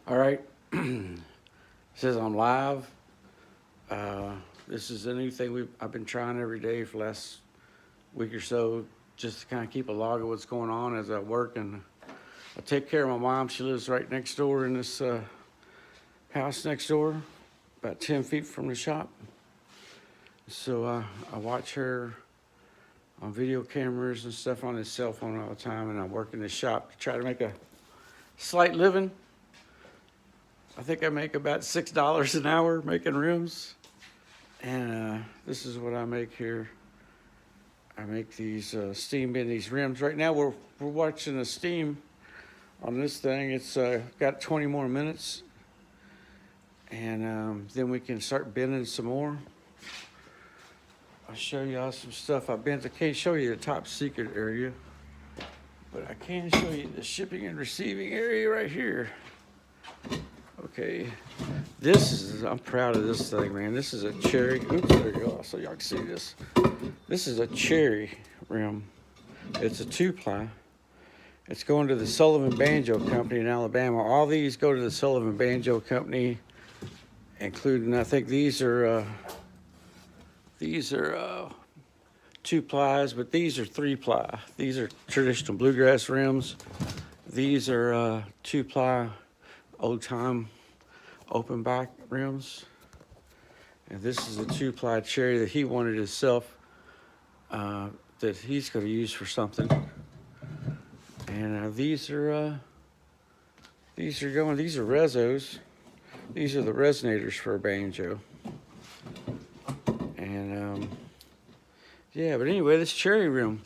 All right. It says I'm live. This is a new thing I've been trying every day for the last week or so, just to kind of keep a log of what's going on as I work. And I take care of my mom. She lives right next door in this house next door, about 10 feet from the shop. So I watch her on video cameras and stuff on his cell phone all the time, and I work in the shop to try to make a slight living. I think I make about $6 an hour making rims, and this is what I make here. I make these steam in these rims. Right now we're watching the steam on this thing. It's got 20 more minutes, and then we can start bending some more. I'll show y'all some stuff I bent. I can't show you the top secret area, but I can show you the shipping and receiving area right here. Okay, I'm proud of this thing, man. This is a cherry. Oops, there you go, so y'all can see this. This is a cherry rim. It's a 2-ply. It's going to the Sullivan Banjo Company in Alabama. All these go to the Sullivan Banjo Company, including, I think these are 2-plies, but these are 3-ply. These are traditional bluegrass rims. These are 2-ply old-time open back rims. And this is a 2-ply cherry that he wanted himself, that he's going to use for something. And these are Rezos. These are the resonators for a banjo. And yeah, but anyway, this cherry rim,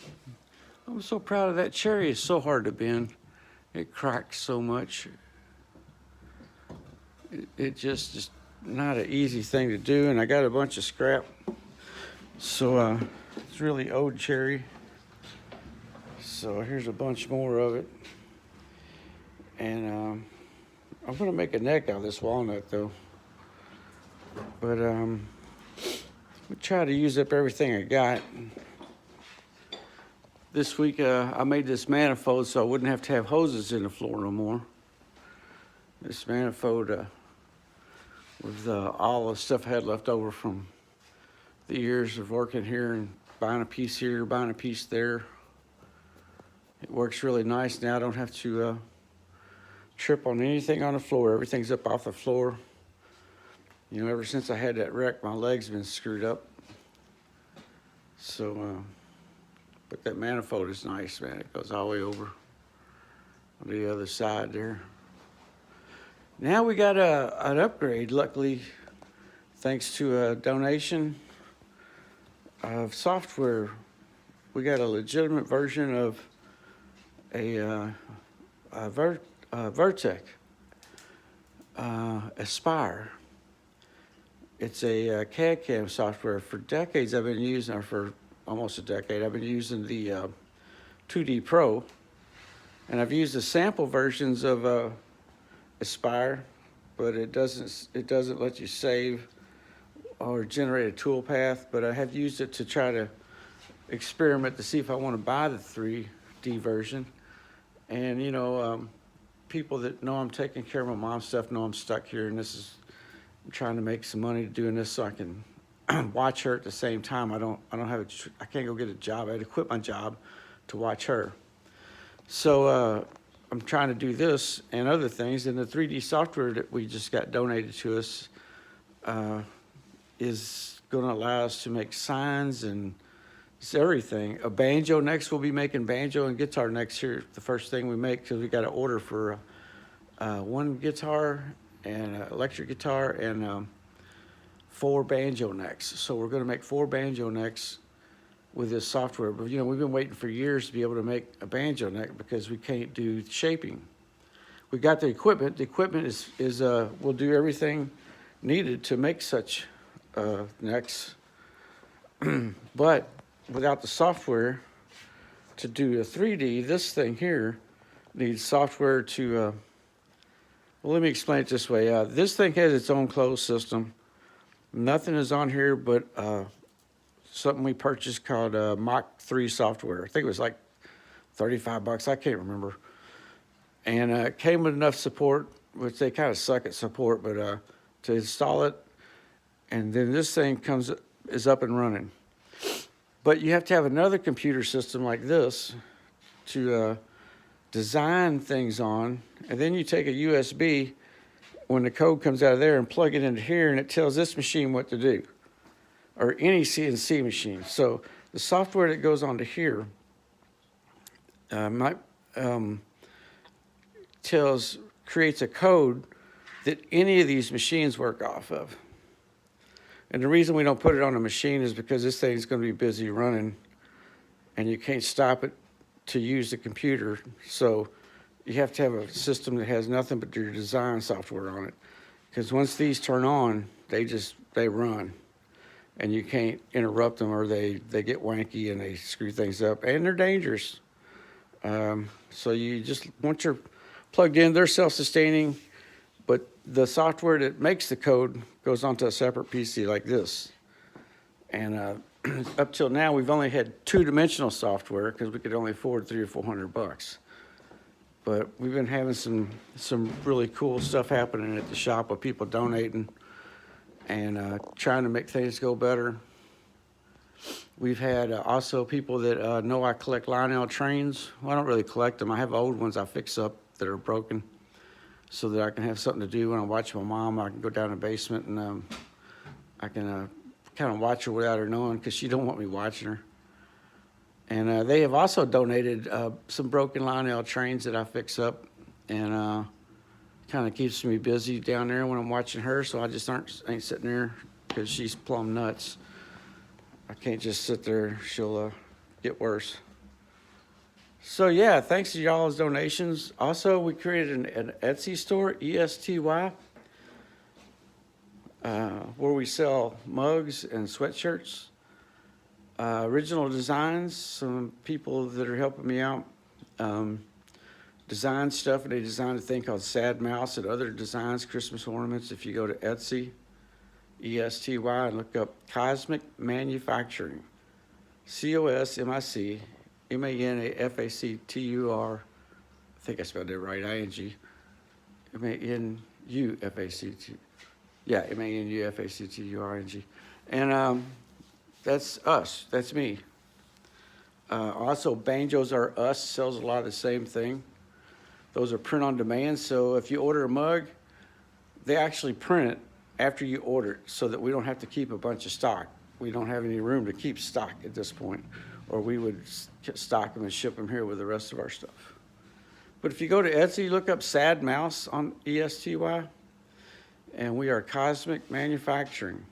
I'm so proud of that cherry. It's so hard to bend. It cracks so much. It just is not an easy thing to do, and I got a bunch of scrap. So it's really old cherry. So here's a bunch more of it. And I'm gonna make a neck out of this walnut though. But we try to use up everything I got. This week I made this manifold so I wouldn't have to have hoses in the floor no more. This manifold with all the stuff I had left over from the years of working here and buying a piece here, buying a piece there. It works really nice now. I don't have to trip on anything on the floor. Everything's up off the floor. You know, ever since I had that wreck, my leg's been screwed up. So, but that manifold is nice, man. It goes all the way over on the other side there. Now we got an upgrade, luckily, thanks to a donation of software. We got a legitimate version of a Vertec Aspire. It's a CAD CAM software. For decades I've been using, or for almost a decade, I've been using the 2D Pro, and I've used the sample versions of Aspire, but it doesn't let you save or generate a toolpath. But I have used it to try to experiment to see if I want to buy the 3D version. And you know, people that know I'm taking care of my mom's stuff know I'm stuck here, and I'm trying to make some money doing this so I can watch her at the same time. I can't go get a job. I had to quit my job to watch her. So I'm trying to do this and other things, and the 3D software that we just got donated to us is going to allow us to make signs and it's everything. A banjo next, we'll be making banjo and guitar next here. The first thing we make, because we got an order for one guitar and an electric guitar and 4 banjo necks. So we're going to make 4 banjo necks with this software. But you know, we've been waiting for years to be able to make a banjo neck because we can't do shaping. We got the equipment. The equipment is will do everything needed to make such necks. But without the software to do a 3D, this thing here needs software to, well, let me explain it this way. This thing has its own closed system. Nothing is on here but something we purchased called Mach 3 software. I think it was like $35, I can't remember. And it came with enough support which they kind of suck at support, but to install it, and then this thing is up and running. But you have to have another computer system like this to design things on, and then you take a USB when the code comes out of there and plug it into here, and it tells this machine what to do, or any CNC machine. So the software that goes onto here creates a code that any of these machines work off of. And the reason we don't put it on a machine is because this thing's going to be busy running, and you can't stop it to use the computer. So you have to have a system that has nothing but your design software on it. Because once these turn on, they run. And you can't interrupt them, or they get wanky and they screw things up. And they're dangerous. So you just, once you're plugged in, they're self-sustaining. But the software that makes the code goes onto a separate PC like this. And up till now, we've only had two-dimensional software because we could only afford $300 or $400. But we've been having some really cool stuff happening at the shop with people donating and trying to make things go better. We've had also people that know I collect Lionel trains. Well, I don't really collect them. I have old ones I fix up that are broken, so that I can have something to do when I watch my mom. I can go down in the basement and I can kind of watch her without her knowing, because she don't want me watching her. And they have also donated some broken Lionel trains that I fix up, and kind of keeps me busy down there when I'm watching her, so I just ain't sitting there, because she's plumb nuts. I can't just sit there. She'll get worse. So yeah, thanks to y'all's donations. Also, we created an Etsy store, ESTY, where we sell mugs and sweatshirts. Original designs, some people that are helping me out design stuff, and they designed a thing called Sad Mouse and other designs, Christmas ornaments. If you go to Etsy, ESTY, and look up Cosmic Manufacturing, COSMIC MANUFACTUR, I think I spelled it right, ING, MANUFACT, yeah, MANUFACTURING. And that's us, that's me. Also, Banjos Are Us sells a lot of the same thing. Those are print on demand, so if you order a mug, they actually print it after you order it, so that we don't have to keep a bunch of stock. We don't have any room to keep stock at this point, or we would stock them and ship them here with the rest of our stuff. But if you go to Etsy, look up Sad Mouse on ESTY, and we are Cosmic Manufacturing.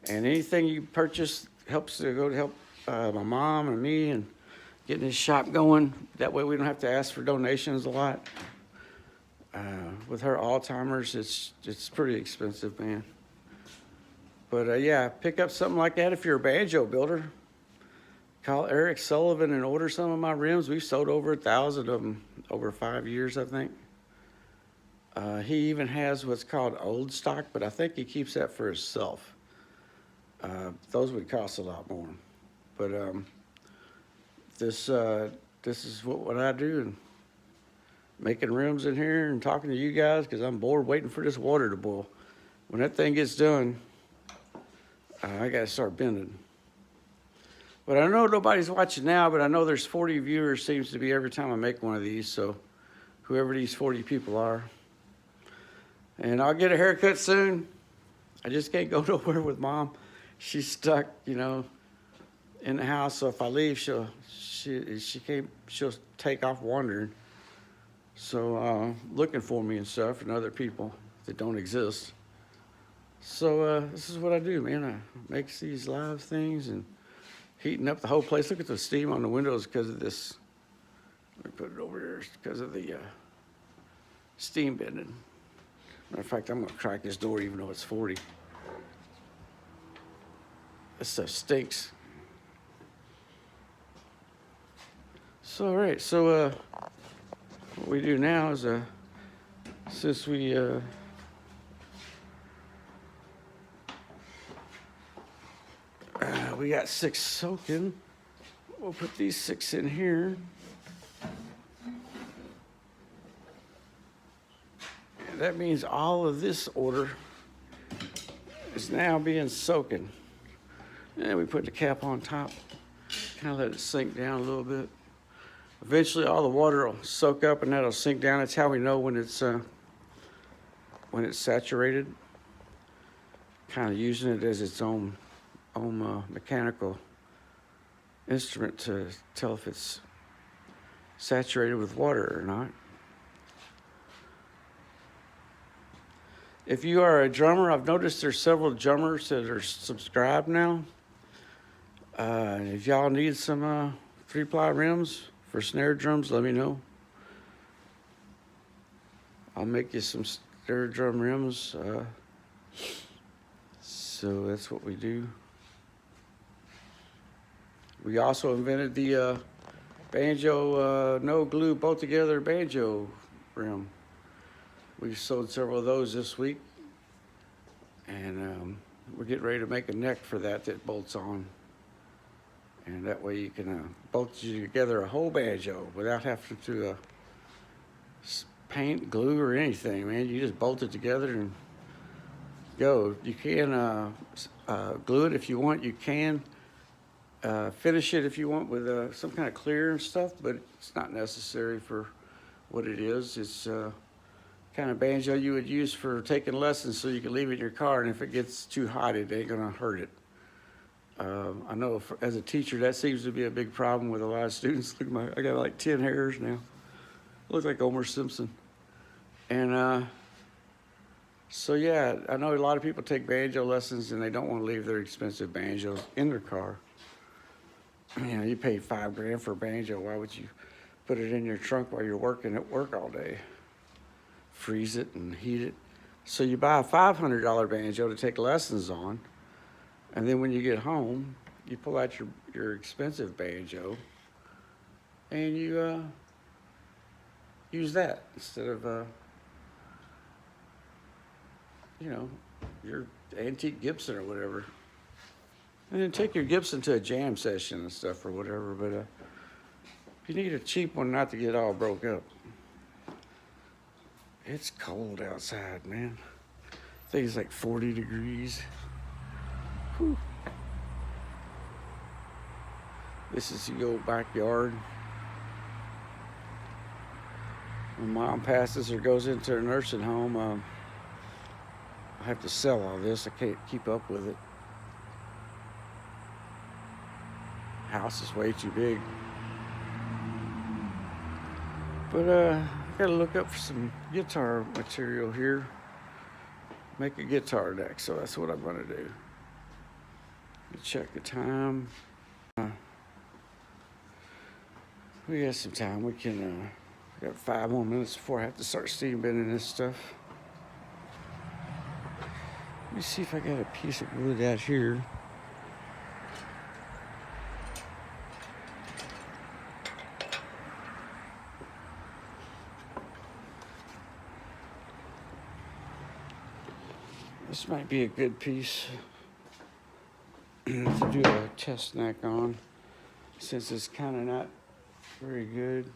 And anything you purchase helps to go to help my mom and me and getting this shop going. That way we don't have to ask for donations a lot. With her Alzheimer's, it's pretty expensive, man. But yeah, pick up something like that if you're a banjo builder. Call Eric Sullivan and order some of my rims. We've sold over 1,000 of them over 5 years, I think. He even has what's called old stock, but I think he keeps that for himself. Those would cost a lot more. But this is what I do, and making rims in here and talking to you guys, because I'm bored waiting for this water to boil. When that thing gets done, I got to start bending. But I know nobody's watching now, but I know there's 40 viewers, seems to be every time I make one of these, so whoever these 40 people are. And I'll get a haircut soon. I just can't go nowhere with Mom. She's stuck, you know, in the house, so if I leave, she'll take off wandering. So looking for me and stuff, and other people that don't exist. So this is what I do, man. I make these live things and heating up the whole place. Look at the steam on the windows because of this. Let me put it over there because of the steam bending. Matter of fact, I'm gonna crack this door even though it's 40. This stuff stinks. So, all right, so what we do now is, since we got 6 soaking, we'll put these 6 in here. that means all of this order is now being soaking. And we put the cap on top, kind of let it sink down a little bit. Eventually all the water will soak up and that'll sink down. That's how we know when it's saturated. Kind of using it as its own mechanical instrument to tell if it's saturated with water or not. If you are a drummer, I've noticed there's several drummers that are subscribed now. If y'all need some 3-ply rims for snare drums, let me know. I'll make you some snare drum rims. So that's what we do. We also invented the banjo no glue bolt together banjo rim. We've sold several of those this week, and we're getting ready to make a neck for that bolts on, and that way you can bolt together a whole banjo without having to paint, glue, or anything. Man, you just bolt it together and go. You can glue it if you want. You can finish it if you want with some kind of clear and stuff, but it's not necessary for what it is. It's kind of banjo you would use for taking lessons so you can leave it in your car, and if it gets too hot, it ain't gonna hurt it. I know as a teacher, that seems to be a big problem with a lot of students. Look at I got like 10 hairs now. I look like Homer Simpson. And so yeah, I know a lot of people take banjo lessons and they don't want to leave their expensive banjos in their car. You know, you pay $5 grand for a banjo. Why would you put it in your trunk while you're working at work all day? Freeze it and heat it. So you buy a $500 banjo to take lessons on, and then when you get home, you pull out your expensive banjo and you use that instead of you know, your antique Gibson or whatever. And then take your Gibson to a jam session and stuff or whatever, but if you need a cheap one not to get all broke up. It's cold outside, man. I think it's like 40 degrees. Whew. This is the old backyard. When Mom passes or goes into a nursing home, I have to sell all this. I can't keep up with it. House is way too big. But I gotta look up for some guitar material here. Make a guitar deck, so that's what I'm gonna do. Check the time. We got some time. We can, we got 5 more minutes before I have to start steam bending this stuff. Let me see if I got a piece of wood out here. This might be a good piece to do a test neck on, since it's kind of not very good.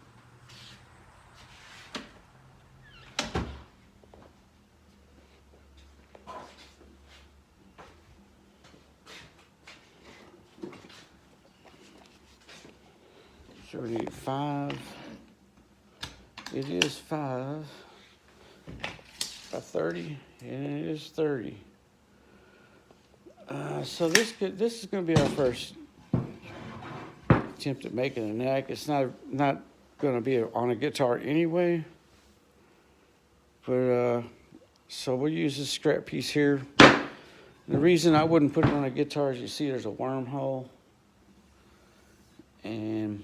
So we need 5. It is 5 by 30, and it is 30. So this is going to be our first attempt at making a neck. It's not going to be on a guitar anyway, but so we'll use this scrap piece here. The reason I wouldn't put it on a guitar is you see there's a wormhole, and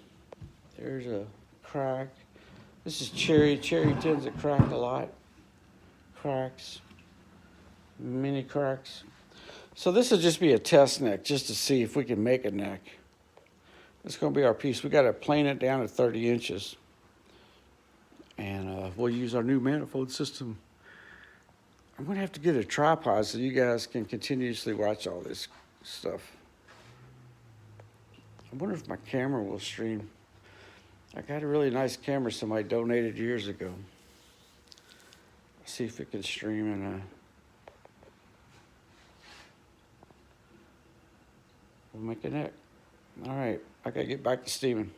there's a crack. This is cherry. Cherry tends to crack a lot. Cracks, mini cracks. So this will just be a test neck, just to see if we can make a neck. It's going to be our piece. We got to plane it down to 30 inches, and we'll use our new manifold system. I'm going to have to get a tripod so you guys can continuously watch all this stuff. I wonder if my camera will stream. I got a really nice camera somebody donated years ago. See if it can stream in a. We'll make it. All right, I gotta get back to Steven.